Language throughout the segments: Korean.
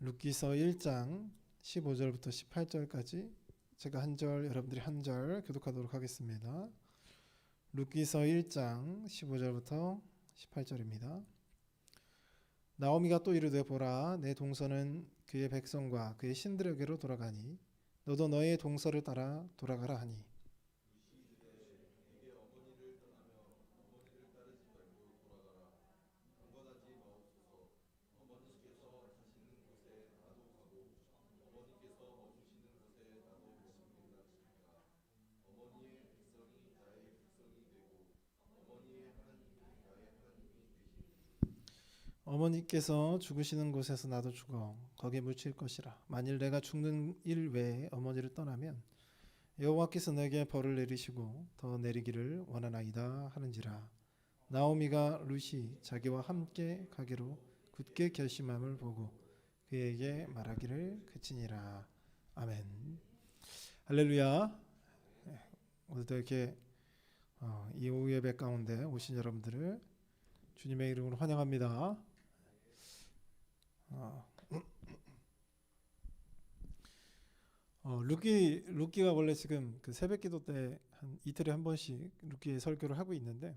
룻기서 1장 15절부터 18절까지 제가 한 절, 여러분들이 한 절 교독하도록 하겠습니다. 룻기서 1장 15절부터 18절입니다. 나오미가 또 이르되 보라, 내 동서는 그의 백성과 그의 신들에게로 돌아가니 너도 너의 동서를 따라 돌아가라 하니, 어머니께서 죽으시는 곳에서 나도 죽어 거기에 묻힐 것이라. 만일 내가 죽는 일 외에 어머니를 떠나면 여호와께서 내게 벌을 내리시고 더 내리기를 원하나이다 하는지라. 나오미가 룻이 자기와 함께 가기로 굳게 결심함을 보고 그에게 말하기를 그치니라. 아멘. 할렐루야. 오늘도 이렇게 이 오후 예배 가운데 오신 여러분들을 주님의 이름으로 환영합니다. 룻기가 원래 지금 그 새벽기도 때 한 이틀에 한 번씩 룻기의 설교를 하고 있는데,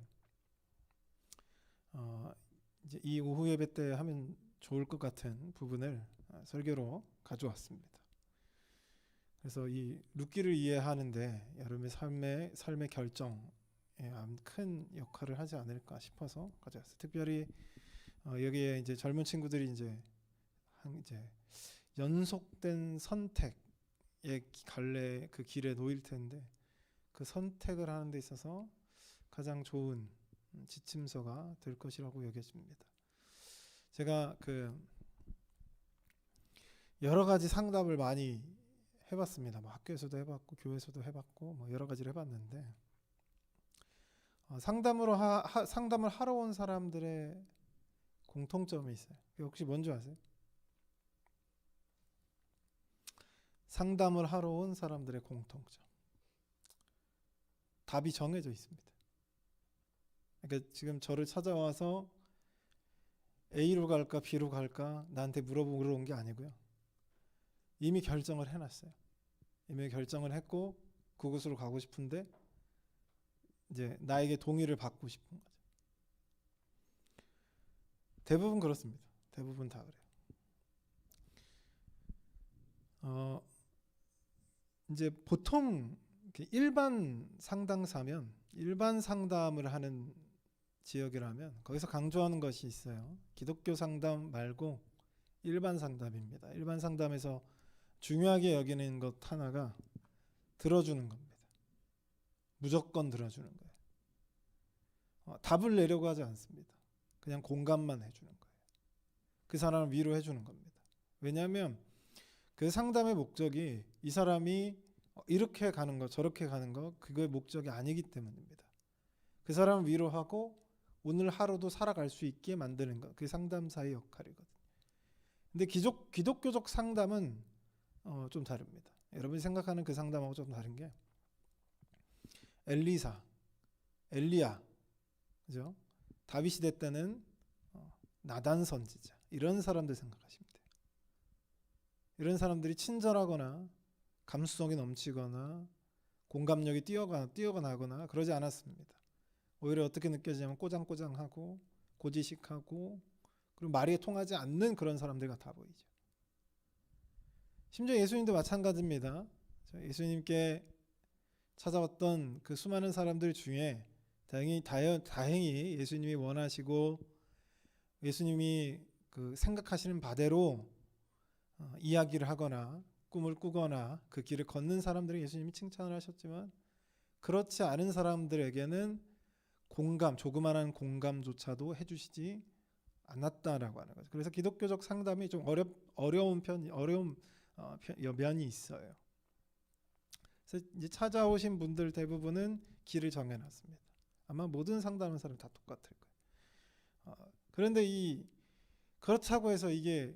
이제 이 오후 예배 때 하면 좋을 것 같은 부분을 설교로 가져왔습니다. 그래서 이 룻기를 이해하는데 여러분의 삶의 결정에 큰 역할을 하지 않을까 싶어서 가져왔어요. 특별히 여기에 이제 젊은 친구들이 이제 연속된 선택의 갈래 그 길에 놓일 텐데, 그 선택을 하는 데 있어서 가장 좋은 지침서가 될 것이라고 여겨집니다. 제가 그 여러 가지 상담을 많이 해봤습니다. 뭐 학교에서도 해봤고 교회에서도 해봤고 뭐 여러 가지를 해봤는데, 상담을 하러 온 사람들의 공통점이 있어요. 혹시 뭔지 아세요? 상담을 하러 온 사람들의 공통점. 답이 정해져 있습니다. 그러니까 지금 저를 찾아와서 A로 갈까 B로 갈까 나한테 물어보러 온 게 아니고요. 이미 결정을 해놨어요. 이미 결정을 했고 그곳으로 가고 싶은데 이제 나에게 동의를 받고 싶은 거죠. 대부분 그렇습니다. 대부분 다 그래요. 이제 보통 일반 상담사면, 일반 상담을 하는 지역이라면 거기서 강조하는 것이 있어요. 기독교 상담 말고 일반 상담입니다. 일반 상담에서 중요하게 여기는 것 하나가 들어주는 겁니다. 무조건 들어주는 거예요. 답을 내려고 하지 않습니다. 그냥 공감만 해주는 거예요. 그 사람을 위로해 주는 겁니다. 왜냐하면 그 상담의 목적이 이 사람이 이렇게 가는 거 저렇게 가는 거 그거의 목적이 아니기 때문입니다. 그 사람을 위로하고 오늘 하루도 살아갈 수 있게 만드는 것, 그게 상담사의 역할이거든요. 근데 기독교적 상담은 좀 다릅니다. 여러분이 생각하는 그 상담하고 좀 다른 게, 엘리야, 그죠? 다윗 시대 때는 나단 선지자, 이런 사람들 생각하시면 돼요. 이런 사람들이 친절하거나 감수성이 넘치거나 공감력이 뛰어나거나 그러지 않았습니다. 오히려 어떻게 느껴지냐면 꼬장꼬장하고 고지식하고 그리고 말이 통하지 않는 그런 사람들 같아 보이죠. 심지어 예수님도 마찬가지입니다. 예수님께 찾아왔던 그 수많은 사람들 중에 다행히 예수님이 원하시고 예수님이 그 생각하시는 바대로 이야기를 하거나 꿈을 꾸거나 그 길을 걷는 사람들을 예수님이 칭찬을 하셨지만, 그렇지 않은 사람들에게는 조그마한 공감조차도 해주시지 않았다라고 하는 거죠. 그래서 기독교적 상담이 좀 어려운 면이 있어요. 그래서 이제 찾아오신 분들 대부분은 길을 정해놨습니다. 아마 모든 상담하는 사람이 다 똑같을 거예요. 그런데 그렇다고 해서 이게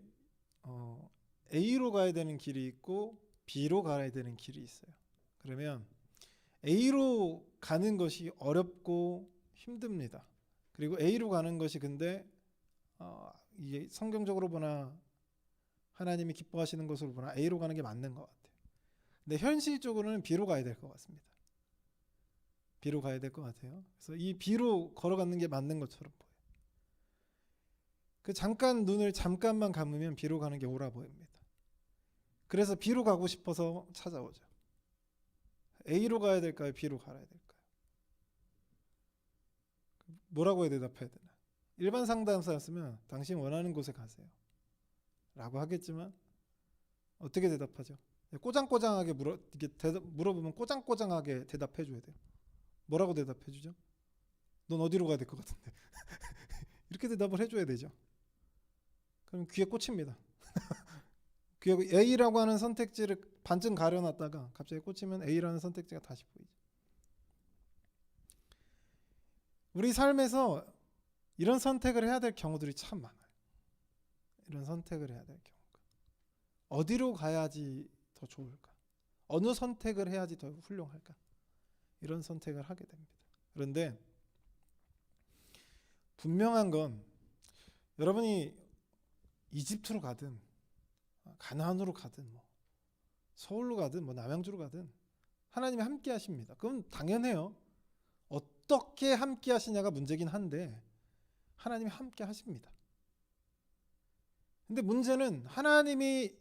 A로 가야 되는 길이 있고 B로 가야 되는 길이 있어요. 그러면 A로 가는 것이 어렵고 힘듭니다. 그리고 A로 가는 것이 근데 이게 성경적으로 보나 하나님이 기뻐하시는 것으로 보나 A로 가는 게 맞는 것 같아요. 근데 현실적으로는 B로 가야 될 것 같습니다. B로 가야 될 것 같아요. 그래서 이 B로 걸어가는 게 맞는 것처럼 보여요. 그 잠깐 눈을 잠깐만 감으면 B로 가는 게 옳아 보입니다. 그래서 B로 가고 싶어서 찾아오죠. A로 가야 될까요? B로 가야 될까요? 뭐라고 대답해야 되나? 일반 상담사였으면 당신 원하는 곳에 가세요 라고 하겠지만 어떻게 대답하죠? 꼬장꼬장하게 물어보면 꼬장꼬장하게 대답해 줘야 돼요. 뭐라고 대답해 주죠? 넌 어디로 가야 될 것 같은데? 이렇게 대답을 해줘야 되죠. 그럼 귀에 꽂힙니다. 귀에 A라고 하는 선택지를 반쯤 가려놨다가 갑자기 꽂히면 A라는 선택지가 다시 보이죠. 우리 삶에서 이런 선택을 해야 될 경우들이 참 많아요. 이런 선택을 해야 될 경우가. 어디로 가야지 더 좋을까? 어느 선택을 해야지 더 훌륭할까? 이런 선택을 하게 됩니다. 그런데 분명한 건 여러분이 이집트로 가든 가나안으로 가든 서울로 가든 남양주로 가든 하나님이 함께 하십니다. 그건 당연해요. 어떻게 함께 하시냐가 문제긴 한데 하나님이 함께 하십니다. 근데 문제는 하나님이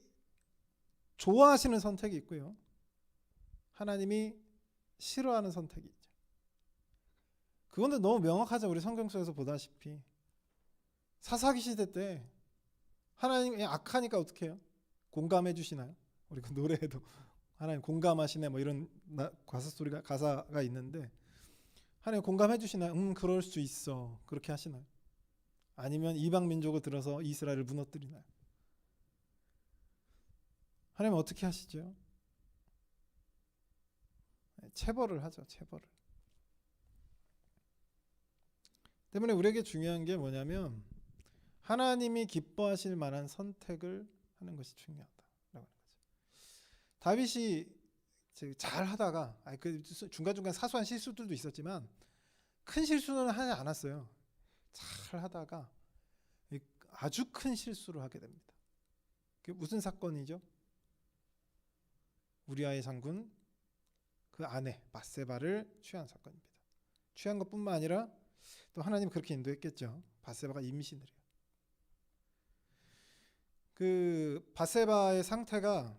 좋아하시는 선택이 있고요. 하나님이 싫어하는 선택이 있죠. 그건 너무 명확하죠. 우리 성경 속에서 보다시피 사사기 시대 때 하나님이 악하니까 어떻게 해요? 공감해 주시나요? 우리 그 노래에도 하나님 공감하시네 이런 가사가 있는데 하나님 공감해 주시나요? 그럴 수 있어. 그렇게 하시나요? 아니면 이방 민족을 들어서 이스라엘을 무너뜨리나요? 하나님 어떻게 하시죠? 체벌을 하죠. 체벌을. 때문에 우리에게 중요한 게 뭐냐면 하나님이 기뻐하실 만한 선택을 하는 것이 중요하다라고 하는 거죠. 다윗이 잘 하다가 그 중간중간 사소한 실수들도 있었지만 큰 실수는 하지 않았어요. 잘 하다가 아주 큰 실수를 하게 됩니다. 그게 무슨 사건이죠? 우리아의 장군 그 아내 밧세바를 취한 사건입니다. 취한 것뿐만 아니라 또 하나님 그렇게 인도했겠죠. 밧세바가 임신을 해요. 그 밧세바의 상태가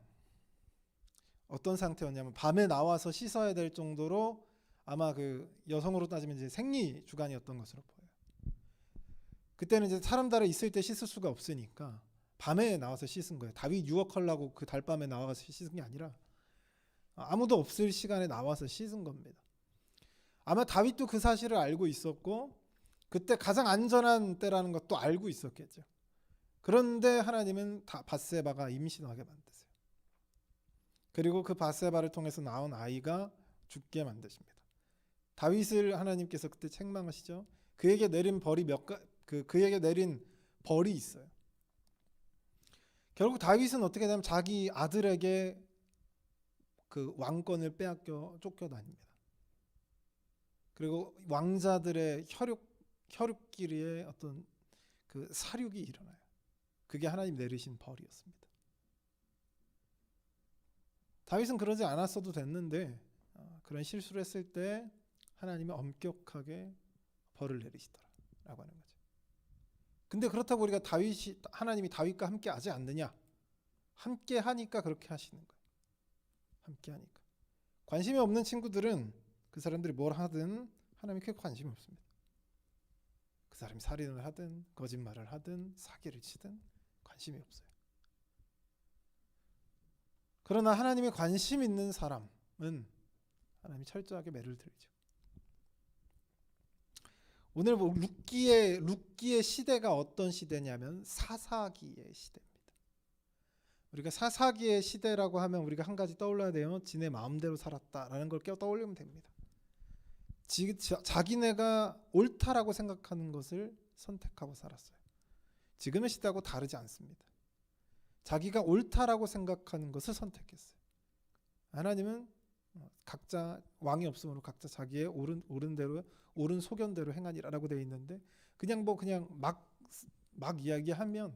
어떤 상태였냐면 밤에 나와서 씻어야 될 정도로 아마 그 여성으로 따지면 이제 생리 주간이었던 것으로 보여요. 그때는 이제 사람들이 있을 때 씻을 수가 없으니까 밤에 나와서 씻은 거예요. 다윗 유혹하려고 그 달밤에 나와서 씻은 게 아니라 아무도 없을 시간에 나와서 씻은 겁니다. 아마 다윗도 그 사실을 알고 있었고 그때 가장 안전한 때라는 것도 알고 있었겠죠. 그런데 하나님은 밧세바가 임신하게 만드세요. 그리고 그 밧세바를 통해서 나온 아이가 죽게 만드십니다. 다윗을 하나님께서 그때 책망하시죠. 그에게 내린 그에게 내린 벌이 있어요. 결국 다윗은 어떻게 되냐면 자기 아들에게 그 왕권을 빼앗겨 쫓겨다닙니다. 그리고 왕자들의 혈육끼리의 어떤 그 사륙이 일어나요. 그게 하나님 내리신 벌이었습니다. 다윗은 그러지 않았어도 됐는데 그런 실수를 했을 때 하나님이 엄격하게 벌을 내리시더라라고 하는 거죠. 근데 그렇다고 우리가 하나님이 다윗과 함께 하지 않느냐? 함께 하니까 그렇게 하시는 거예요. 함께 하니까. 관심이 없는 친구들은 그 사람들이 뭘 하든 하나님이 크게 관심이 없습니다. 그 사람이 살인을 하든 거짓말을 하든 사기를 치든 관심이 없어요. 그러나 하나님이 관심 있는 사람은 하나님이 철저하게 매를 들죠. 오늘 룻기의 시대가 어떤 시대냐면 사사기의 시대입니다. 우리가 사사기의 시대라고 하면 우리가 한 가지 떠올려야 돼요. 지네 마음대로 살았다라는 걸 떠올리면 됩니다. 자기네가 옳다라고 생각하는 것을 선택하고 살았어요. 지금의 시대하고 다르지 않습니다. 자기가 옳다라고 생각하는 것을 선택했어요. 하나님은 각자 왕이 없으므로 각자 자기의 옳은 소견대로 행하니라라고 되어 있는데 그냥 막 이야기하면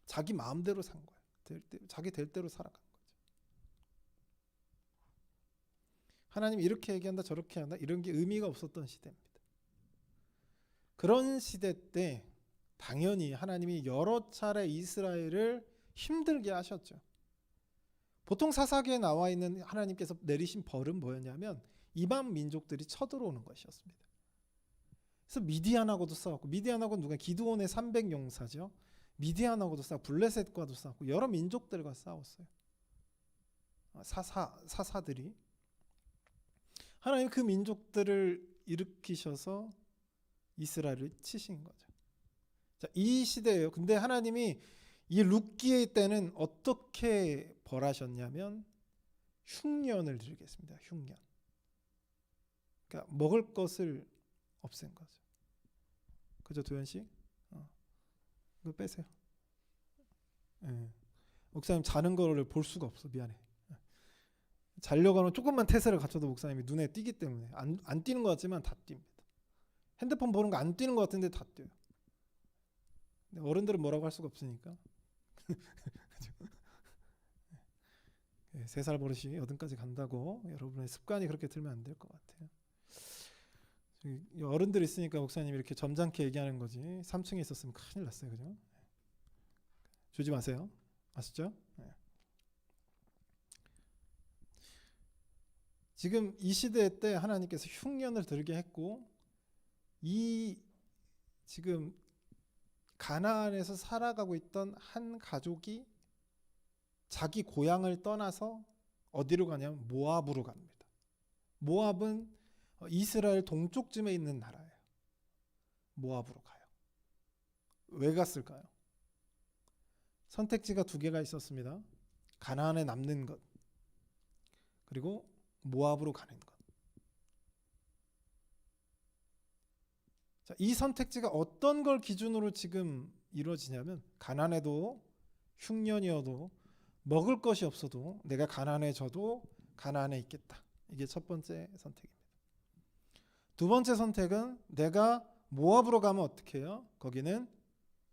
자기 마음대로 산 거예요. 자기 될 대로 살아간 거죠. 하나님 이렇게 얘기한다 저렇게 한다 이런 게 의미가 없었던 시대입니다. 그런 시대 때 당연히 하나님이 여러 차례 이스라엘을 힘들게 하셨죠. 보통 사사기에 나와 있는 하나님께서 내리신 벌은 뭐였냐면 이방 민족들이 쳐들어오는 것이었습니다. 그래서 미디안하고도 싸웠고, 미디안하고 누가 기드온의 300용사죠. 미디안하고도 싸우고 블레셋과도 싸우고 여러 민족들과 싸웠어요. 사사들이 하나님 그 민족들을 일으키셔서 이스라엘을 치신 거죠. 자, 이 시대예요. 근데 하나님이 이 룻기의 때는 어떻게 벌하셨냐면 흉년을 드리겠습니다. 흉년. 그러니까 먹을 것을 없앤 거죠. 그죠, 도현 씨? 이거 빼세요. 네. 목사님 자는 거를 볼 수가 없어. 미안해. 자려고 하면 조금만 태세를 갖춰도 목사님이 눈에 띄기 때문에 안 띄는 것 같지만 다 띕니다. 핸드폰 보는 거 안 띄는 것 같은데 다 띄어요. 어른들은 뭐라고 할 수가 없으니까. 3살 버릇이 8까지 간다고 여러분의 습관이 그렇게 들면 안 될 것 같아요. 어른들 있으니까 목사님이 이렇게 점잖게 얘기하는 거지 3층에 있었으면 큰일 났어요. 그죠? 주지 마세요. 아시죠? 네. 지금 이 시대 때 하나님께서 흉년을 들게 했고 이 지금 가나안에서 살아가고 있던 한 가족이 자기 고향을 떠나서 어디로 가냐면 모압으로 갑니다. 모압은 이스라엘 동쪽쯤에 있는 나라예요. 모압으로 가요. 왜 갔을까요? 선택지가 2개가 있었습니다. 가나안에 남는 것 그리고 모압으로 가는 것. 자, 이 선택지가 어떤 걸 기준으로 지금 이루어지냐면 가나안에도 흉년이어도 먹을 것이 없어도 내가 가나안에 가나안에 있겠다. 이게 첫 번째 선택입니다. 두 번째 선택은 내가 모압으로 가면 어떻게 해요? 거기는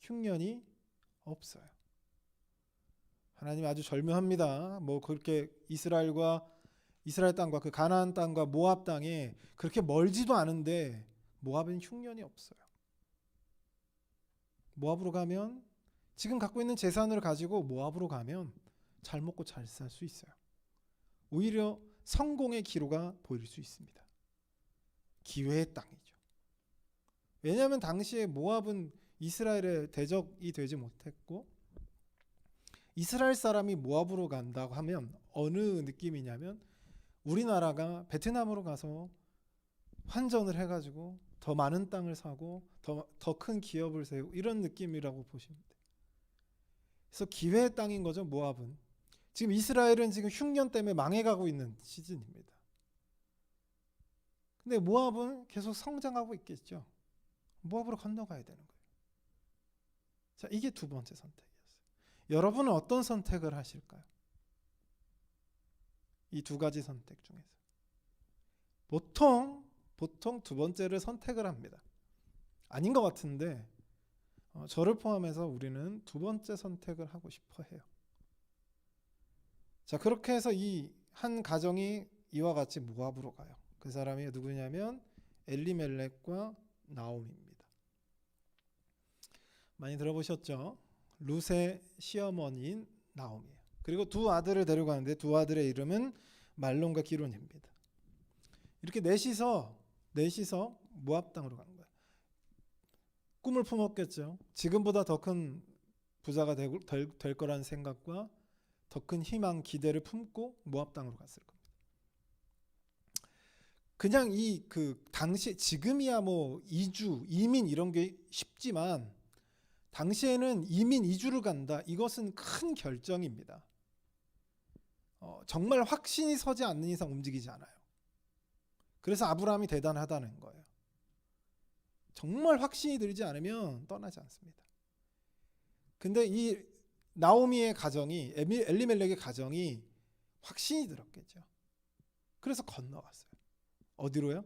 흉년이 없어요. 하나님 아주 절묘합니다. 뭐 그렇게 이스라엘 땅과 그 가나안 땅과 모압 땅에 그렇게 멀지도 않은데 모압은 흉년이 없어요. 모압으로 가면 지금 갖고 있는 재산을 가지고 모압으로 가면 잘 먹고 잘 살 수 있어요. 오히려 성공의 기로가 보일 수 있습니다. 기회의 땅이죠. 왜냐하면 당시에 모압은 이스라엘의 대적이 되지 못했고 이스라엘 사람이 모압으로 간다고 하면 어느 느낌이냐면 우리나라가 베트남으로 가서 환전을 해가지고 더 많은 땅을 사고 더 큰 기업을 세우고 이런 느낌이라고 보시면 돼요. 그래서 기회의 땅인 거죠. 모압은. 지금 이스라엘은 지금 흉년 때문에 망해가고 있는 시즌입니다. 근데 모압은 계속 성장하고 있겠죠. 모압으로 건너가야 되는 거예요. 자, 이게 두 번째 선택이었어요. 여러분은 어떤 선택을 하실까요? 이 두 가지 선택 중에서 보통 두 번째를 선택을 합니다. 아닌 것 같은데 저를 포함해서 우리는 두 번째 선택을 하고 싶어 해요. 자, 그렇게 해서 이 한 가정이 이와 같이 모압으로 가요. 그 사람이 누구냐면 엘리멜렉과 나오미입니다. 많이 들어보셨죠? 룻의 시어머니인 나오미예요. 그리고 두 아들을 데려가는데 두 아들의 이름은 말론과 기론입니다. 이렇게 넷이서 모압 땅으로 간 거예요. 꿈을 품었겠죠. 지금보다 더 큰 부자가 될 거라는 생각과 더 큰 희망, 기대를 품고 모압 땅으로 갔을 겁니다. 그냥 당시 지금이야 뭐 이민 이런 게 쉽지만 당시에는 이민 이주를 간다. 이것은 큰 결정입니다. 정말 확신이 서지 않는 이상 움직이지 않아요. 그래서 아브라함이 대단하다는 거예요. 정말 확신이 들지 않으면 떠나지 않습니다. 근데 이 나오미의 가정이 엘리멜렉의 가정이 확신이 들었겠죠. 그래서 건너갔어요. 어디로요?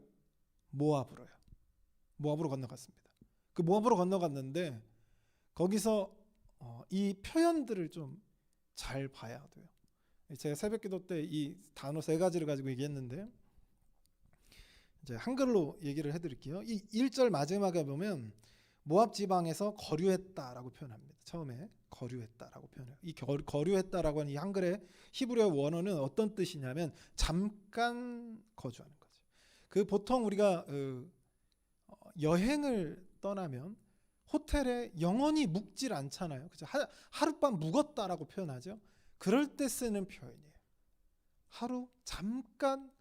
모압으로요. 모압으로 건너갔습니다. 그 모압으로 건너갔는데 거기서 이 표현들을 좀 잘 봐야 돼요. 제가 새벽기도 때 이 단어 3가지를 가지고 얘기했는데 이제 한글로 얘기를 해드릴게요. 이 1절 마지막에 보면 모압 지방에서 거류했다라고 표현합니다. 처음에 거류했다라고 표현해요. 이 거류했다라고 하는 이 한글의 히브리어 원어는 어떤 뜻이냐면 잠깐 거주하는 거죠. 그 보통 우리가 여행을 떠나면 호텔에 영원히 묵질 않잖아요. 그죠? 하룻밤 묵었다라고 표현하죠. 그럴 때 쓰는 표현이에요. 하루 잠깐,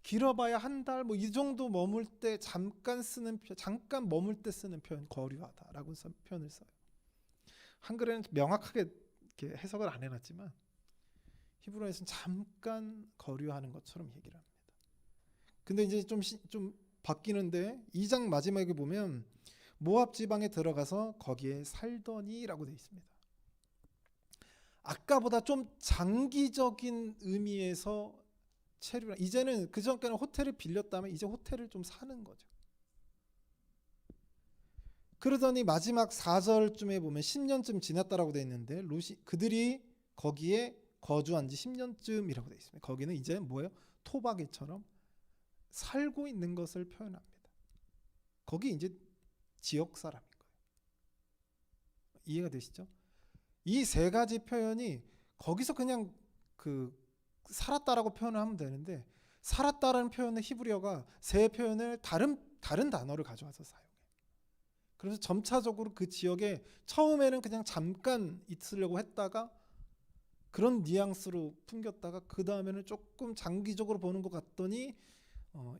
길어봐야 한 달 뭐 이 정도 머물 때 잠깐 머물 때 쓰는 표현, 거류하다라고 표현을 써요. 한글에는 명확하게 이렇게 해석을 안 해놨지만 히브리어에서는 잠깐 거류하는 것처럼 얘기를 합니다. 근데 이제 좀 바뀌는데 2장 마지막에 보면 모압 지방에 들어가서 거기에 살더니라고 되어 있습니다. 아까보다 좀 장기적인 의미에서 체류라. 이제는 그 전까지는 호텔을 빌렸다면 이제 호텔을 좀 사는 거죠. 그러더니 마지막 4절쯤에 보면 10년쯤 지났다라고 되어 있는데 그들이 거기에 거주한 지 10년쯤이라고 되어 있습니다. 거기는 이제 뭐예요? 토박이처럼 살고 있는 것을 표현합니다. 거기 이제 지역 사람인 거예요. 이해가 되시죠? 이 3가지 표현이 거기서 그냥 살았다라고 표현을 하면 되는데 살았다라는 표현의 히브리어가 3 표현을 다른 단어를 가져와서 사용해요. 그래서 점차적으로 그 지역에 처음에는 그냥 잠깐 있으려고 했다가 그런 뉘앙스로 풍겼다가 그 다음에는 조금 장기적으로 보는 것 같더니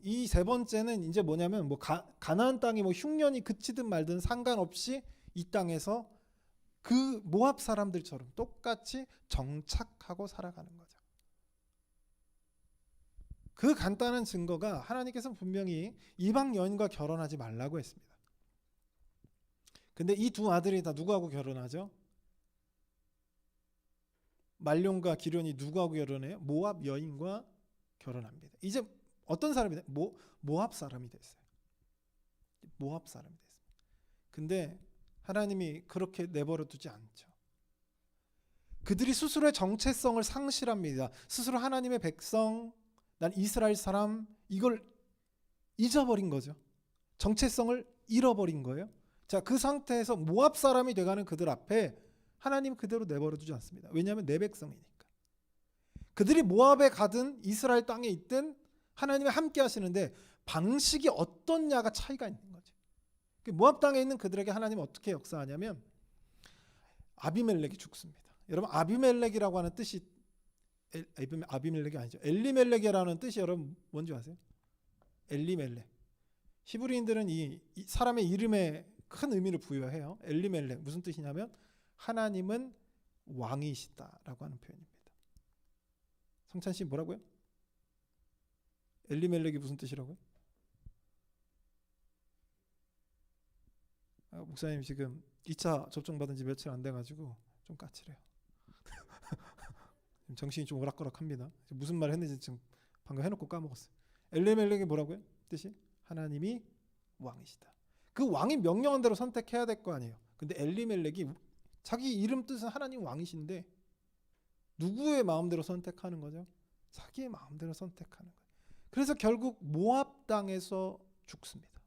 이 3번째는 이제 뭐냐면 뭐 가나안 땅이 뭐 흉년이 그치든 말든 상관없이 이 땅에서 그 모압 사람들처럼 똑같이 정착하고 살아가는 거죠. 그 간단한 증거가 하나님께서는 분명히 이방 여인과 결혼하지 말라고 했습니다. 근데 이 2 아들이 다 누구하고 결혼하죠? 말론과 기련이 누구하고 결혼해요? 모압 여인과 결혼합니다. 이제 어떤 사람이 돼? 모압 사람이 됐어요. 모압 사람이 됐어요. 근데 하나님이 그렇게 내버려 두지 않죠. 그들이 스스로의 정체성을 상실합니다. 스스로 하나님의 백성, 난 이스라엘 사람, 이걸 잊어버린 거죠. 정체성을 잃어버린 거예요. 자, 그 상태에서 모압 사람이 돼가는 그들 앞에 하나님 그대로 내버려 두지 않습니다. 왜냐하면 내 백성이니까. 그들이 모압에 가든 이스라엘 땅에 있든 하나님이 함께 하시는데 방식이 어떻냐가 차이가 있는 거죠. 모압 땅에 있는 그들에게 하나님은 어떻게 역사하냐면 아비멜렉이 죽습니다. 여러분 아비멜렉이라고 하는 뜻이 아비멜렉이 아니죠. 엘리멜렉이라는 뜻이 여러분 뭔지 아세요? 엘리멜렉. 히브리인들은 이 사람의 이름에 큰 의미를 부여해요. 엘리멜렉 무슨 뜻이냐면 하나님은 왕이시다라고 하는 표현입니다. 성찬 씨 뭐라고요? 엘리멜렉이 무슨 뜻이라고요? 목사님 지금 2차 접종 받은 지 며칠 안 돼가지고 좀 까칠해요. 정신이 좀 오락가락합니다. 무슨 말 했는지 지금 방금 해놓고 까먹었어요. 엘리멜렉이 뭐라고요? 뜻이 하나님이 왕이시다. 그 왕이 명령한 대로 선택해야 될 거 아니에요. 근데 엘리멜렉이 자기 이름 뜻은 하나님 왕이신데 누구의 마음대로 선택하는 거죠? 자기의 마음대로 선택하는 거예요. 그래서 결국 모압 땅에서 죽습니다.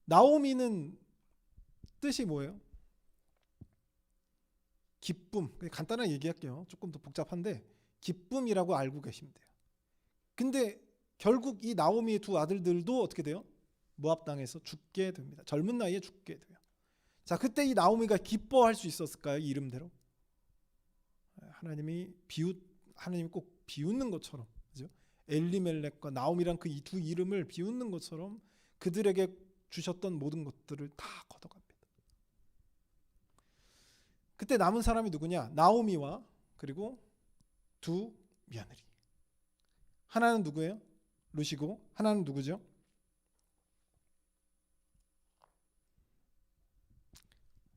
나오미는 뜻이 뭐예요? 기쁨. 간단하게 얘기할게요. 조금 더 복잡한데 기쁨이라고 알고 계시면 돼요. 근데 결국 이 나오미의 2 아들들도 어떻게 돼요? 모압 땅에서 죽게 됩니다. 젊은 나이에 죽게 돼요. 자, 그때 이 나오미가 기뻐할 수 있었을까요? 이 이름대로? 하나님이 꼭 비웃는 것처럼, 그죠? 엘리멜렉과 나오미란 그 2 이름을 비웃는 것처럼 그들에게 주셨던 모든 것들을 다 걷어갑니다. 그때 남은 사람이 누구냐? 나오미와 그리고 2 며느리. 하나는 누구예요? 룻이고 하나는 누구죠?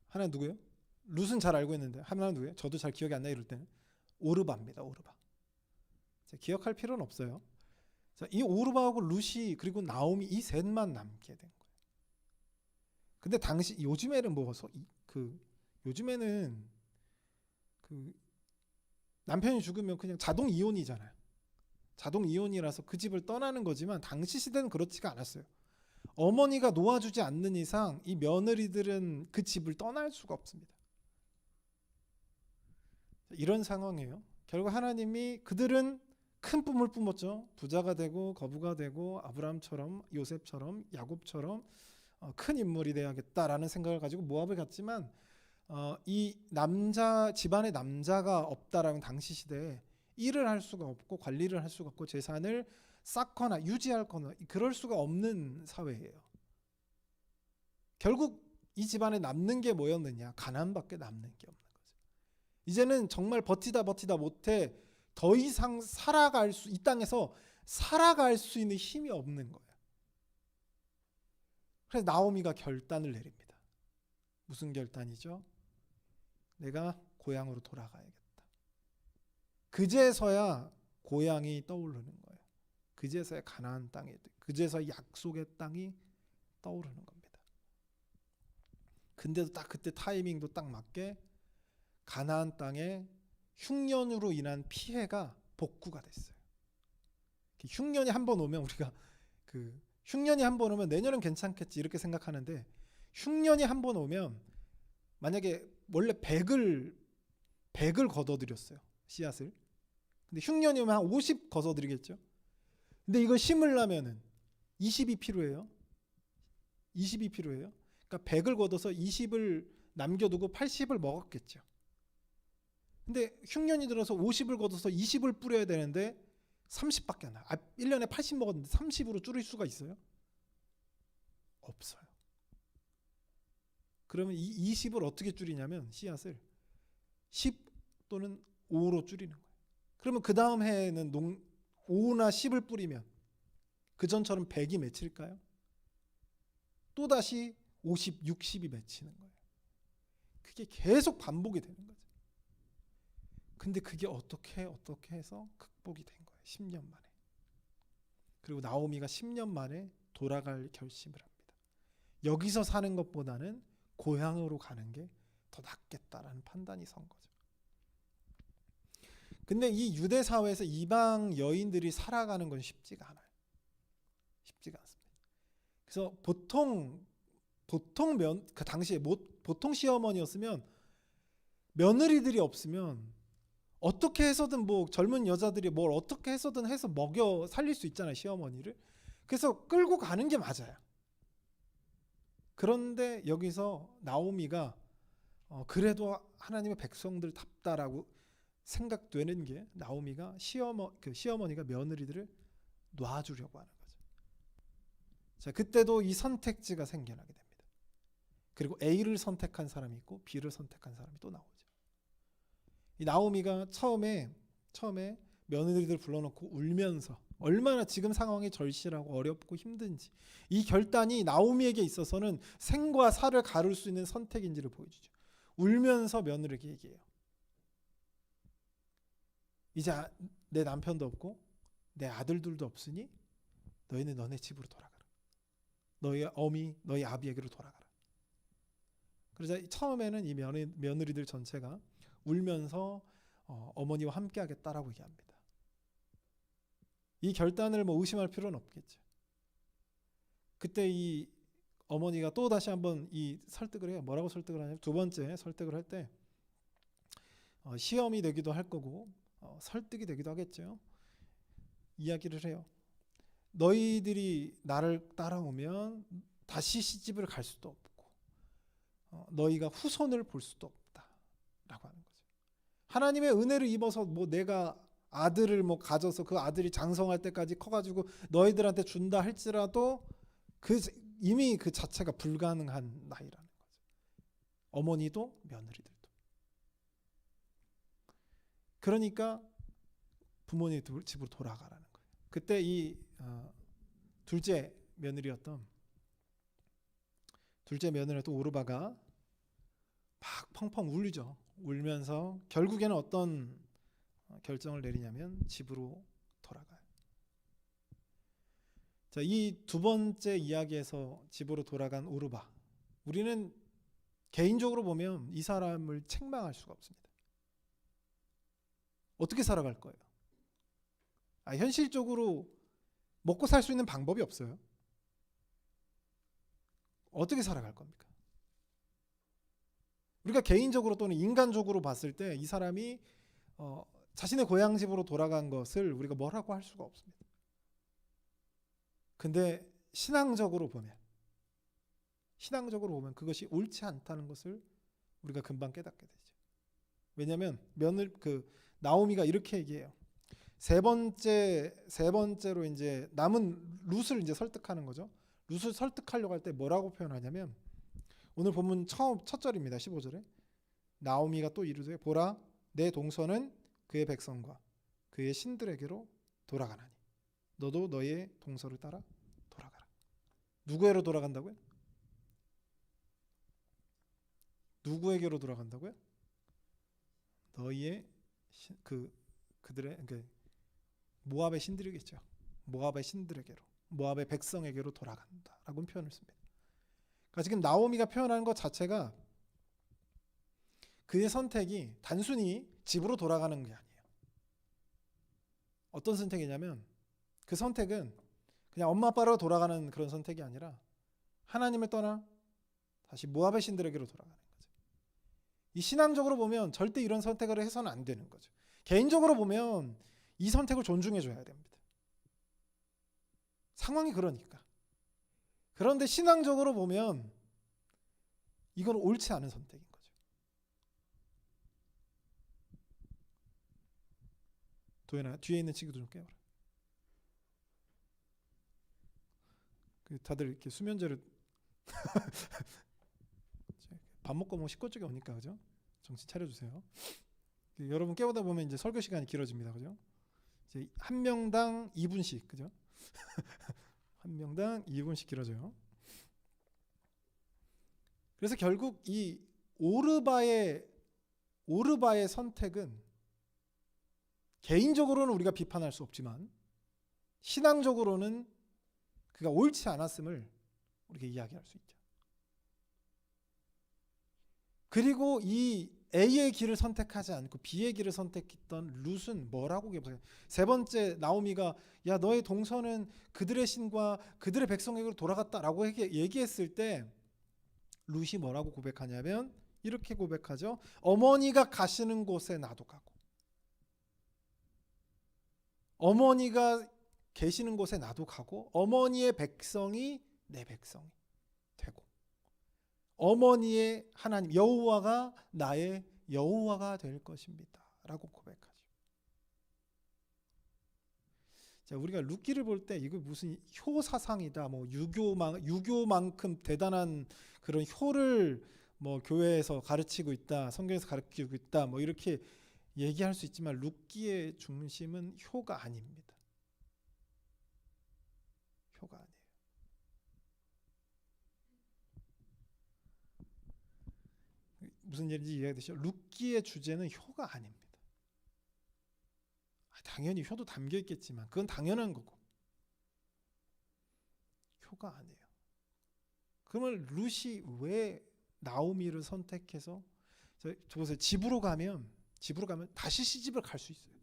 하나는 누구예요? 룻은 잘 알고 있는데 하나는 누구예요? 저도 잘 기억이 안 나요. 이럴 때는 오르바입니다. 오르바. 기억할 필요는 없어요. 자, 이 오르바하고 룻이 그리고 나오미 이 셋만 남게 된 거예요. 근데 당시 요즘에는 뭐 요즘에는 그 남편이 죽으면 그냥 자동 이혼이잖아요. 자동 이혼이라서 그 집을 떠나는 거지만 당시 시대는 그렇지가 않았어요. 어머니가 놓아주지 않는 이상 이 며느리들은 그 집을 떠날 수가 없습니다. 이런 상황이에요. 결국 하나님이 그들은 큰 꿈을 뿜었죠. 부자가 되고 거부가 되고 아브라함처럼 요셉처럼 야곱처럼 큰 인물이 돼야겠다라는 생각을 가지고 모압을 갔지만 이 남자 집안에 남자가 없다라는 당시 시대에 일을 할 수가 없고 관리를 할 수가 없고 재산을 쌓거나 유지할거나 그럴 수가 없는 사회예요. 결국 이 집안에 남는 게 뭐였느냐? 가난밖에 남는 게 없는 거죠. 이제는 정말 버티다 못해 더 이상 이 땅에서 살아갈 수 있는 힘이 없는 거예요. 그래서 나오미가 결단을 내립니다. 무슨 결단이죠? 내가 고향으로 돌아가야겠다. 그제서야 고향이 떠오르는 거예요. 그제서야 가나안 땅이, 그제서야 약속의 땅이 떠오르는 겁니다. 근데도 딱 그때 타이밍도 딱 맞게 가나안 땅에 흉년으로 인한 피해가 복구가 됐어요. 흉년이 한 번 오면 우리가 흉년이 한 번 오면 내년은 괜찮겠지 이렇게 생각하는데 흉년이 한 번 오면 만약에 원래 100을 걷어들였어요. 씨앗을. 근데 흉년이 오면 한 50 걷어들이겠죠. 근데 이걸 심으려면은 20이 필요해요. 20이 필요해요. 그러니까 100을 걷어서 20을 남겨두고 80을 먹었겠죠. 근데 흉년이 들어서 50을 걷어서 20을 뿌려야 되는데 30밖에 안 나요. 1년에 80 먹었는데 30으로 줄일 수가 있어요? 없어요. 그러면 이 20을 어떻게 줄이냐면 씨앗을 10 또는 5로 줄이는 거예요. 그러면 그 다음 해에는 5나 10을 뿌리면 그 전처럼 100이 맺힐까요? 또다시 50, 60이 맺히는 거예요. 그게 계속 반복이 되는 거죠. 근데 그게 어떻게 해서 극복이 된 거예요. 10년 만에. 그리고 나오미가 10년 만에 돌아갈 결심을 합니다. 여기서 사는 것보다는 고향으로 가는 게 더 낫겠다라는 판단이 선 거죠. 근데 이 유대 사회에서 이방 여인들이 살아가는 건 쉽지가 않아요. 쉽지가 않습니다. 그래서 그 당시에 보통 시어머니였으면 며느리들이 없으면 어떻게 해서든 젊은 여자들이 뭘 어떻게 해서든 해서 먹여 살릴 수 있잖아요, 시어머니를. 그래서 끌고 가는 게 맞아요. 그런데 여기서 나오미가 그래도 하나님의 백성들답다라고 생각되는 게 나오미가 시어머니가 며느리들을 놔주려고 하는 거죠. 자, 그때도 이 선택지가 생겨나게 됩니다. 그리고 A를 선택한 사람이 있고 B를 선택한 사람이 또 나오죠. 이 나오미가 처음에 며느리들 불러놓고 울면서 얼마나 지금 상황이 절실하고 어렵고 힘든지 이 결단이 나오미에게 있어서는 생과 사를 가를 수 있는 선택인지를 보여주죠. 울면서 며느리에게 얘기해요. 이제 내 남편도 없고 내 아들들도 없으니 너희는 너네 집으로 돌아가라. 너희 어미, 너희 아비에게로 돌아가라. 그러자 처음에는 이 며느리들 전체가 울면서 어머니와 함께 하겠다라고 얘기합니다. 이 결단을 의심할 필요는 없겠죠. 그때 이 어머니가 또 다시 한번 이 설득을 해요. 뭐라고 설득을 하냐면 두 번째 설득을 할 때 시험이 되기도 할 거고 설득이 되기도 하겠죠. 이야기를 해요. 너희들이 나를 따라오면 다시 시집을 갈 수도 없고 너희가 후손을 볼 수도 없다라고 하는 거죠. 하나님의 은혜를 입어서 내가 아들을 가져서 그 아들이 장성할 때까지 커가지고 너희들한테 준다 할지라도 이미 그 자체가 불가능한 나이라는 거죠. 어머니도 며느리들도. 그러니까 부모님 집으로 돌아가라는 거예요. 그때 이 둘째 며느리였던 오르바가 막 펑펑 울죠. 울면서 결국에는 어떤 결정을 내리냐면 집으로 돌아가요. 자, 이 두 번째 이야기에서 집으로 돌아간 오르바. 우리는 개인적으로 보면 이 사람을 책망할 수가 없습니다. 어떻게 살아갈 거예요? 현실적으로 먹고 살 수 있는 방법이 없어요. 어떻게 살아갈 겁니까? 우리가 개인적으로 또는 인간적으로 봤을 때 이 사람이 자신의 고향 집으로 돌아간 것을 우리가 뭐라고 할 수가 없습니다. 근데 신앙적으로 보면 그것이 옳지 않다는 것을 우리가 금방 깨닫게 되죠. 왜냐하면 나오미가 이렇게 얘기해요. 세 번째로 이제 남은 룻을 이제 설득하는 거죠. 룻을 설득하려고 할 때 뭐라고 표현하냐면 오늘 본문 첫 절입니다. 15절에 나오미가 또 이르되 보라 내 동서는 그의 백성과 그의 신들에게로 돌아가나니 너도 너의 동서를 따라 돌아가라. 누구에게로 돌아간다고요? 누구에게로 돌아간다고요? 너희의 그들의 모압의 신들이겠죠. 모압의 신들에게로, 모압의 백성에게로 돌아간다라고 표현을 씁니다. 그러니까 지금 나오미가 표현하는 것 자체가 그의 선택이 단순히 집으로 돌아가는 게 아니에요. 어떤 선택이냐면 그 선택은 그냥 엄마 아빠로 돌아가는 그런 선택이 아니라 하나님을 떠나 다시 모압의 신들에게로 돌아가는 거죠. 이 신앙적으로 보면 절대 이런 선택을 해서는 안 되는 거죠. 개인적으로 보면 이 선택을 존중해 줘야 됩니다. 상황이 그러니까. 그런데 신앙적으로 보면 이건 옳지 않은 선택인 거죠. 도현아 뒤에 있는 친구들 좀 깨워라. 다들 이렇게 수면제를 밥 먹고 뭐 식구 쪽에 오니까 그죠? 정신 차려주세요. 여러분 깨우다 보면 이제 설교 시간이 길어집니다, 그죠? 이제 한 명당 2분씩, 그죠? 한 명당 2분씩 길어져요. 그래서 결국 이 오르바의 선택은 개인적으로는 우리가 비판할 수 없지만 신앙적으로는 그가 옳지 않았음을 우리가 이야기할 수 있죠. 그리고 이 A의 길을 선택하지 않고 B의 길을 선택했던 룻은 뭐라고 얘기해요? 세 번째 나오미가 야 너의 동서는 그들의 신과 그들의 백성에게로 돌아갔다라고 얘기했을 때 룻이 뭐라고 고백하냐면 이렇게 고백하죠. 어머니가 가시는 곳에 나도 가고 어머니가 계시는 곳에 나도 가고 어머니의 백성이 내 백성이 되고 어머니의 하나님 여호와가 나의 여호와가 될 것입니다 라고 고백하죠. 자, 우리가 룻기를 볼 때 이거 무슨 효사상이다 뭐 유교만큼 대단한 그런 효를 뭐 교회에서 가르치고 있다 성경에서 가르치고 있다 뭐 이렇게 얘기할 수 있지만 룻기의 중심은 효가 아닙니다. 효가 아니에요. 무슨 얘기인지 이해되시죠? 룻기의 주제는 효가 아닙니다. 당연히 효도 담겨 있겠지만 그건 당연한 거고 효가 아니에요. 그러면 룻이 왜 나오미를 선택해서 보세요. 집으로 가면 다시 시집을 갈 수 있어요.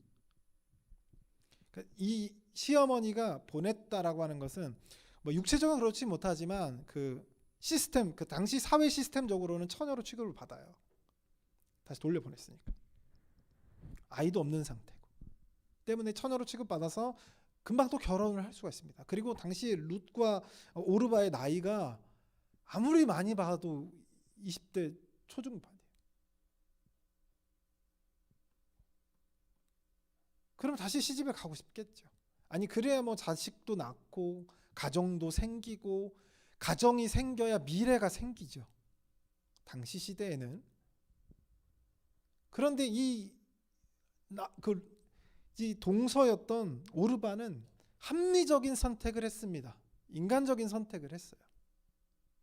그러니까 이 시어머니가 보냈다라고 하는 것은 뭐 육체적으로 그렇지 못하지만 그 시스템 그 당시 사회 시스템적으로는 처녀로 취급을 받아요. 다시 돌려보냈으니까 아이도 없는 상태고 때문에 처녀로 취급받아서 금방 또 결혼을 할 수가 있습니다. 그리고 당시 룻과 오르바의 나이가 아무리 많이 봐도 20대 초중반이에요. 그럼 다시 시집을 가고 싶겠죠. 아니 그래야 뭐 자식도 낳고 가정도 생기고 가정이 생겨야 미래가 생기죠. 당시 시대에는. 그런데 이 동서였던 오르바는 합리적인 선택을 했습니다. 인간적인 선택을 했어요.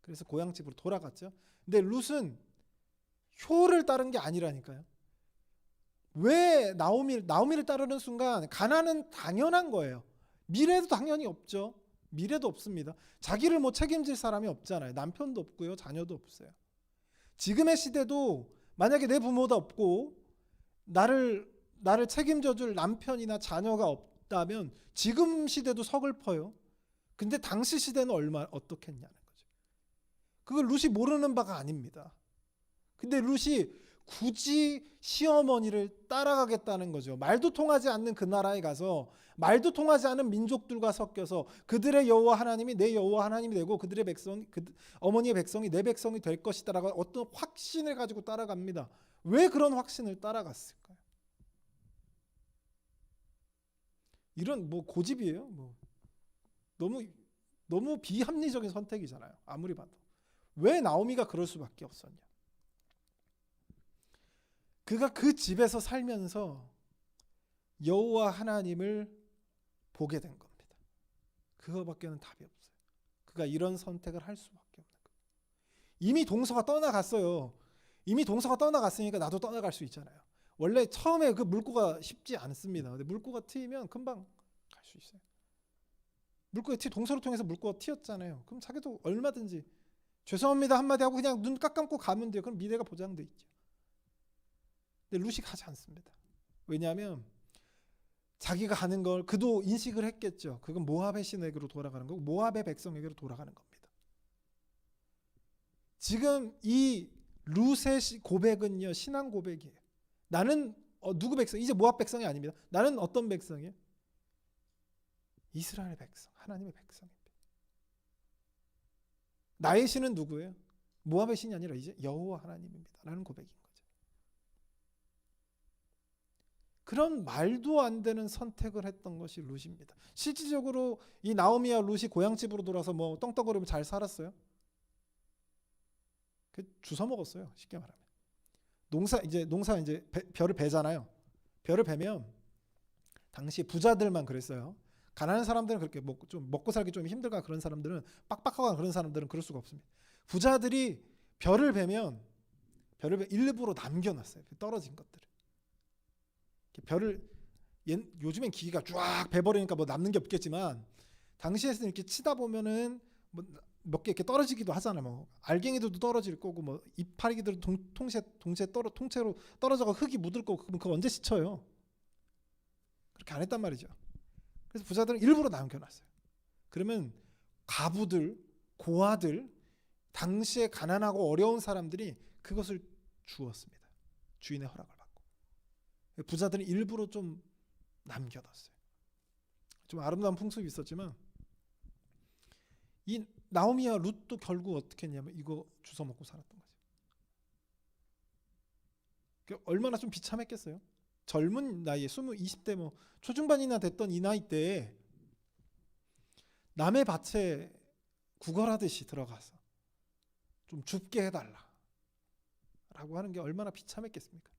그래서 고향집으로 돌아갔죠. 근데 룻은 효를 따른 게 아니라니까요. 왜 나오미를 따르는 순간 가난은 당연한 거예요. 미래도 당연히 없죠. 미래도 없습니다. 자기를 뭐 책임질 사람이 없잖아요. 남편도 없고요. 자녀도 없어요. 지금의 시대도 만약에 내 부모도 없고 나를 책임져줄 남편이나 자녀가 없다면 지금 시대도 서글퍼요. 근데 당시 시대는 어떻겠냐는 거죠. 그걸 룻이 모르는 바가 아닙니다. 근데 룻이 굳이 시어머니를 따라가겠다는 거죠. 말도 통하지 않는 그 나라에 가서 말도 통하지 않은 민족들과 섞여서 그들의 여호와 하나님이 내 여호와 하나님이 되고 그들의 백성, 어머니의 백성이 내 백성이 될 것이다라고 어떤 확신을 가지고 따라갑니다. 왜 그런 확신을 따라갔을까요? 이런 고집이에요. 너무 비합리적인 선택이잖아요. 아무리 봐도. 왜 나오미가 그럴 수밖에 없었냐? 그가 그 집에서 살면서 여호와 하나님을 보게 된 겁니다. 그거밖에는 답이 없어요. 그가 이런 선택을 할 수밖에 없는 거예요. 이미 동서가 떠나갔어요. 이미 동서가 떠나갔으니까 나도 떠나갈 수 있잖아요. 원래 처음에 그 물고가 쉽지 않습니다. 근데 물고가 튀면 금방 갈 수 있어요. 동서를 통해서 물고가 튀었잖아요. 그럼 자기도 얼마든지 죄송합니다 한마디 하고 그냥 눈 깜깜고 가면 돼요. 그럼 미래가 보장돼 있죠. 근데 룻이 가지 않습니다. 왜냐하면 자기가 가는 걸 그도 인식을 했겠죠. 그건 모압의 신에게로 돌아가는 거고 모압의 백성에게로 돌아가는 겁니다. 지금 이 룻의 고백은요, 신앙 고백이에요. 나는 누구 백성? 이제 모압 백성이 아닙니다. 나는 어떤 백성이에요? 이스라엘 백성, 하나님의 백성입니다. 나의 신은 누구예요? 모압의 신이 아니라 이제 여호와 하나님입니다. 라는 고백인 거죠. 그런 말도 안 되는 선택을 했던 것이 룻입니다. 실질적으로 이 나오미와 룻이 고향집으로 돌아서 떵떵거리면 잘 살았어요? 주워 먹었어요. 쉽게 말하면. 농사 이제 벼를 베잖아요. 벼를 베면 당시 부자들만 그랬어요. 가난한 사람들은 그렇게 좀 먹고 살기 좀 힘들거나 그런 사람들은 빡빡하거나 그런 사람들은 그럴 수가 없습니다. 부자들이 벼를 베면 일부러 남겨놨어요. 떨어진 것들을. 요즘엔 기계가 쫙 베버리니까 뭐 남는 게 없겠지만 당시에서는 이렇게 치다 보면은 몇 개 이렇게 떨어지기도 하잖아요. 알갱이들도 떨어질 거고 이파리기들 통째로 떨어져가 흙이 묻을 거고 그럼 그거 언제 씻어요? 그렇게 안 했단 말이죠. 그래서 부자들은 일부러 남겨놨어요. 그러면 가부들, 고아들, 당시에 가난하고 어려운 사람들이 그것을 주었습니다. 주인의 허락을 받고. 부자들은 일부러 좀 남겨뒀어요. 좀 아름다운 풍습이 있었지만 이 나오미와 룻도 결국 어떻게 했냐면 이거 주워 먹고 살았던 거죠. 얼마나 좀 비참했겠어요. 젊은 나이에 20대 초중반이나 됐던 이 나이 때에 남의 밭에 구걸하듯이 들어가서 좀 줍게 해달라 라고 하는 게 얼마나 비참했겠습니까?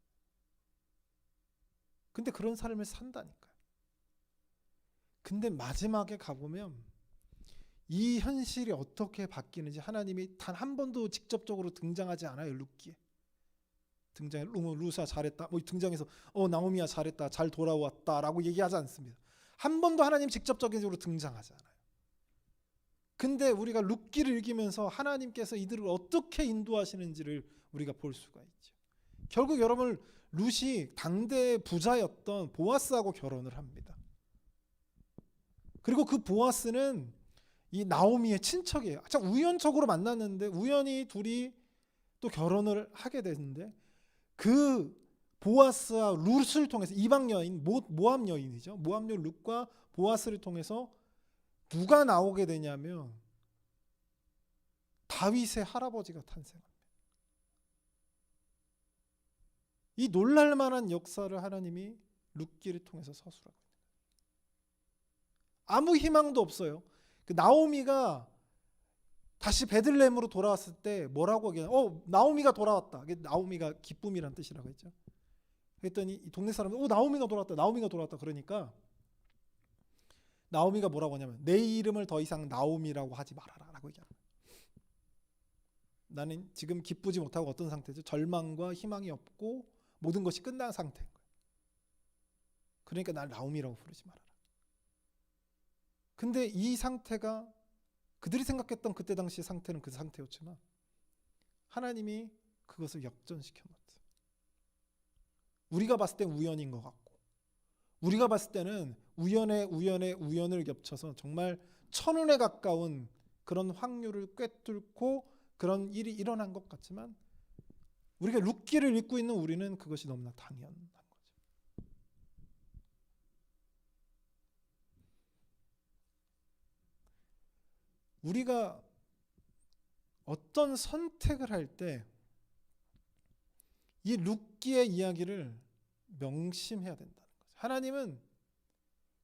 근데 그런 삶을 산다니까요. 근데 마지막에 가보면 이 현실이 어떻게 바뀌는지 하나님이 단 한 번도 직접적으로 등장하지 않아요. 룻기에 등장해 루사 잘했다 등장해서 나오미야 잘했다 잘 돌아왔다라고 얘기하지 않습니다. 한 번도 하나님 직접적으로 등장하지 않아요. 근데 우리가 룻기를 읽으면서 하나님께서 이들을 어떻게 인도하시는지를 우리가 볼 수가 있죠. 결국 여러분 룻이 당대의 부자였던 보아스하고 결혼을 합니다. 그리고 그 보아스는 이 나오미의 친척이에요. 참 우연적으로 만났는데 우연히 둘이 또 결혼을 하게 되는데 그 보아스와 룻을 통해서 이방 여인 모압 여인이죠. 모압 여인 룻과 보아스를 통해서 누가 나오게 되냐면 다윗의 할아버지가 탄생합니다. 이 놀랄만한 역사를 하나님이 룻기를 통해서 서술하고 있는 거예요. 아무 희망도 없어요. 그 나오미가 다시 베들레헴으로 돌아왔을 때 뭐라고 얘기해요? 나오미가 돌아왔다. 나오미가 기쁨이란 뜻이라고 했죠. 그랬더니 이 동네 사람들 나오미가 돌아왔다. 나오미가 돌아왔다. 그러니까 나오미가 뭐라고 하냐면 내 이름을 더 이상 나오미라고 하지 말아라 라고 얘기합니다. 나는 지금 기쁘지 못하고 어떤 상태죠? 절망과 희망이 없고 모든 것이 끝난 상태인 거예요. 그러니까 날 나오미라고 부르지 말아라. 근데 이 상태가 그들이 생각했던 그때 당시 상태는 그 상태였지만 하나님이 그것을 역전시켜 놓았어요. 우리가 봤을 땐 우연인 것 같고, 우리가 봤을 때는 우연을 겹쳐서 정말 천운에 가까운 그런 확률을 꿰뚫고 그런 일이 일어난 것 같지만, 우리가 룻기를 믿고 있는 우리는 그것이 너무나 당연한 거죠. 우리가 어떤 선택을 할 때 이 룻기의 이야기를 명심해야 된다는 거죠. 하나님은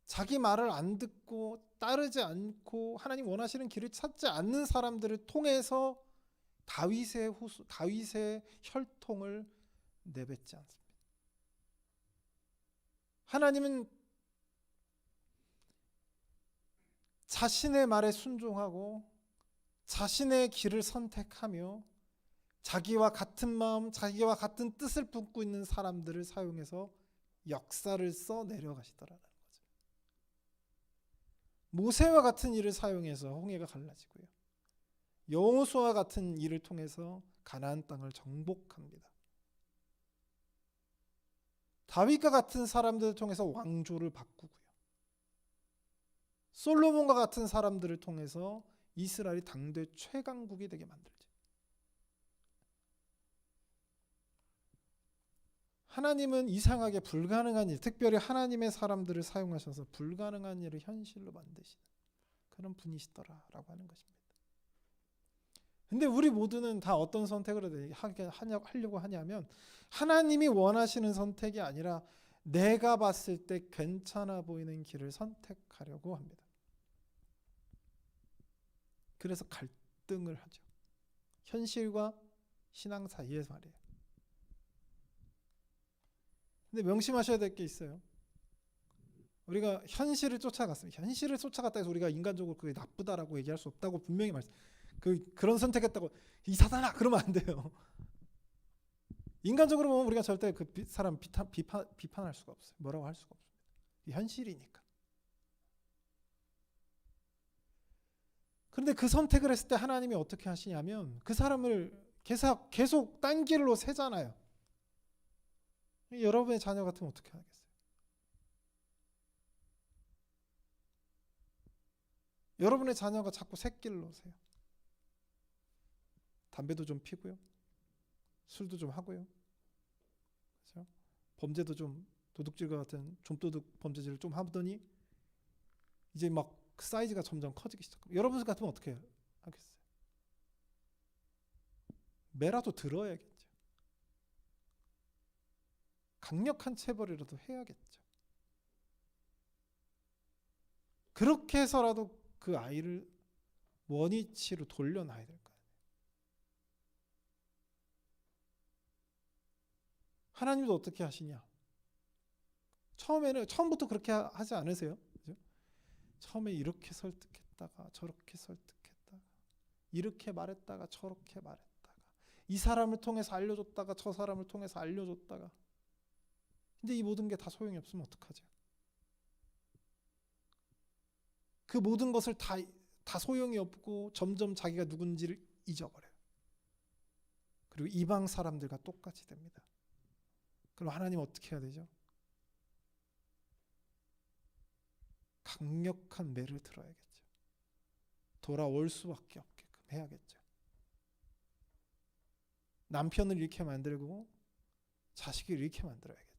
자기 말을 안 듣고 따르지 않고 하나님 원하시는 길을 찾지 않는 사람들을 통해서 다윗의 혈통을 내뱉지 않습니다. 하나님은 자신의 말에 순종하고 자신의 길을 선택하며 자기와 같은 마음, 자기와 같은 뜻을 품고 있는 사람들을 사용해서 역사를 써 내려가시더라는 거죠. 모세와 같은 일을 사용해서 홍해가 갈라지고요. 여호수아와 같은 일을 통해서 가나안 땅을 정복합니다. 다윗과 같은 사람들을 통해서 왕조를 바꾸고요. 솔로몬과 같은 사람들을 통해서 이스라엘이 당대 최강국이 되게 만들죠. 하나님은 이상하게 불가능한 일, 특별히 하나님의 사람들을 사용하셔서 불가능한 일을 현실로 만드시는 그런 분이시더라라고 하는 것입니다. 근데 우리 모두는 다 어떤 선택을 하려고 하냐면 하나님이 원하시는 선택이 아니라 내가 봤을 때 괜찮아 보이는 길을 선택하려고 합니다. 그래서 갈등을 하죠. 현실과 신앙 사이에서 말이에요. 근데 명심하셔야 될 게 있어요. 우리가 현실을 쫓아갔습니다. 현실을 쫓아갔다 해서 우리가 인간적으로 그게 나쁘다라고 얘기할 수 없다고 분명히 그런 선택했다고 이 사단아 그러면 안 돼요. 인간적으로 보면 우리가 절대 그 사람 비판할 수가 없어요. 뭐라고 할 수가 없습니다. 현실이니까. 그런데 그 선택을 했을 때 하나님이 어떻게 하시냐면 그 사람을 계속 딴 길로 세잖아요. 여러분의 자녀 같으면 어떻게 하겠어요? 여러분의 자녀가 자꾸 새길로 세요. 담배도 좀 피고요. 술도 좀 하고요. 그렇죠? 범죄도 좀 도둑질과 같은 좀도둑 범죄질을 좀 하더니 이제 막 사이즈가 점점 커지기 시작합니다. 여러분 같으면 어떻게 하겠어요? 매라도 들어야겠죠. 강력한 체벌이라도 해야겠죠. 그렇게 해서라도 그 아이를 원위치로 돌려놔야 될 거예요. 하나님도 어떻게 하시냐? 처음부터 그렇게 하지 않으세요? 그죠? 처음에 이렇게 설득했다가 저렇게 설득했다가 이렇게 말했다가 저렇게 말했다가 이 사람을 통해서 알려줬다가 저 사람을 통해서 알려줬다가 근데 이 모든 게 다 소용이 없으면 어떡하죠? 그 모든 것을 다 소용이 없고 점점 자기가 누군지를 잊어버려요. 그리고 이방 사람들과 똑같이 됩니다. 그럼 하나님 어떻게 해야 되죠? 강력한 매를 들어야겠죠. 돌아올 수밖에 없게끔 해야겠죠. 남편을 잃게 만들고 자식을 잃게 만들어야겠죠.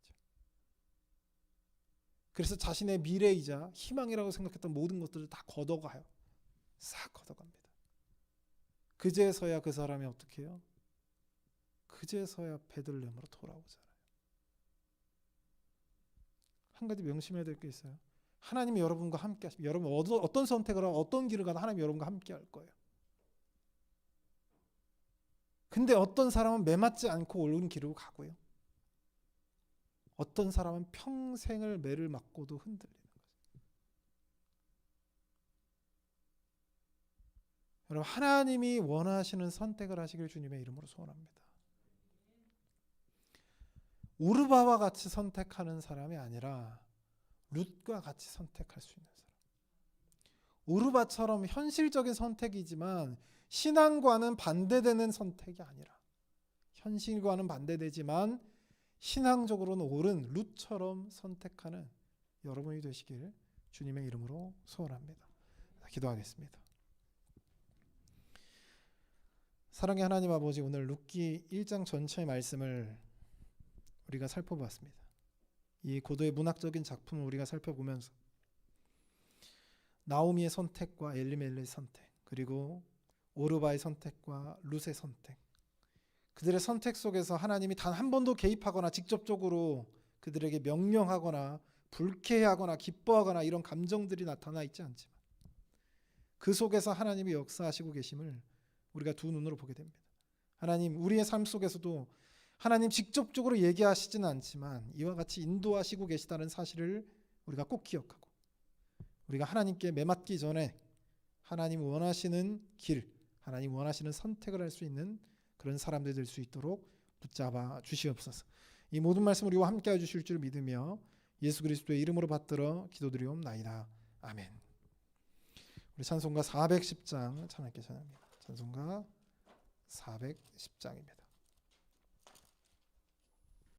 그래서 자신의 미래이자 희망이라고 생각했던 모든 것들을 다 걷어가요. 싹 걷어갑니다. 그제서야 그 사람이 어떻게 해요? 그제서야 베들레헴으로 돌아오잖아요. 한 가지 명심해야 될 게 있어요. 하나님이 여러분과 함께 하십니다. 여러분 어떤 선택을 하고 어떤 길을 가도 하나님이 여러분과 함께 할 거예요. 근데 어떤 사람은 매맞지 않고 옳은 길로 가고요. 어떤 사람은 평생을 매를 맞고도 흔들리는 거죠. 여러분 하나님이 원하시는 선택을 하시길 주님의 이름으로 소원합니다. 오르바와 같이 선택하는 사람이 아니라 룻과 같이 선택할 수 있는 사람. 오르바처럼 현실적인 선택이지만 신앙과는 반대되는 선택이 아니라 현실과는 반대되지만 신앙적으로는 옳은 룻처럼 선택하는 여러분이 되시길 주님의 이름으로 소원합니다. 기도하겠습니다. 사랑의 하나님 아버지, 오늘 룻기 1장 전체의 말씀을 우리가 살펴보았습니다. 이 고도의 문학적인 작품을 우리가 살펴보면서 나오미의 선택과 엘리멜레의 선택, 그리고 오르바의 선택과 룻의 선택, 그들의 선택 속에서 하나님이 단 한 번도 개입하거나 직접적으로 그들에게 명령하거나 불쾌하거나 기뻐하거나 이런 감정들이 나타나 있지 않지만 그 속에서 하나님이 역사하시고 계심을 우리가 두 눈으로 보게 됩니다. 하나님, 우리의 삶 속에서도 하나님 직접적으로 얘기하시지는 않지만 이와 같이 인도하시고 계시다는 사실을 우리가 꼭 기억하고 우리가 하나님께 매맞기 전에 하나님 원하시는 길, 하나님 원하시는 선택을 할 수 있는 그런 사람들 될 수 있도록 붙잡아 주시옵소서. 이 모든 말씀 우리와 함께 해주실 줄 믿으며 예수 그리스도의 이름으로 받들어 기도드리옵나이다. 아멘. 우리 찬송가 410장 찬양께 전합니다. 찬송가 410장입니다.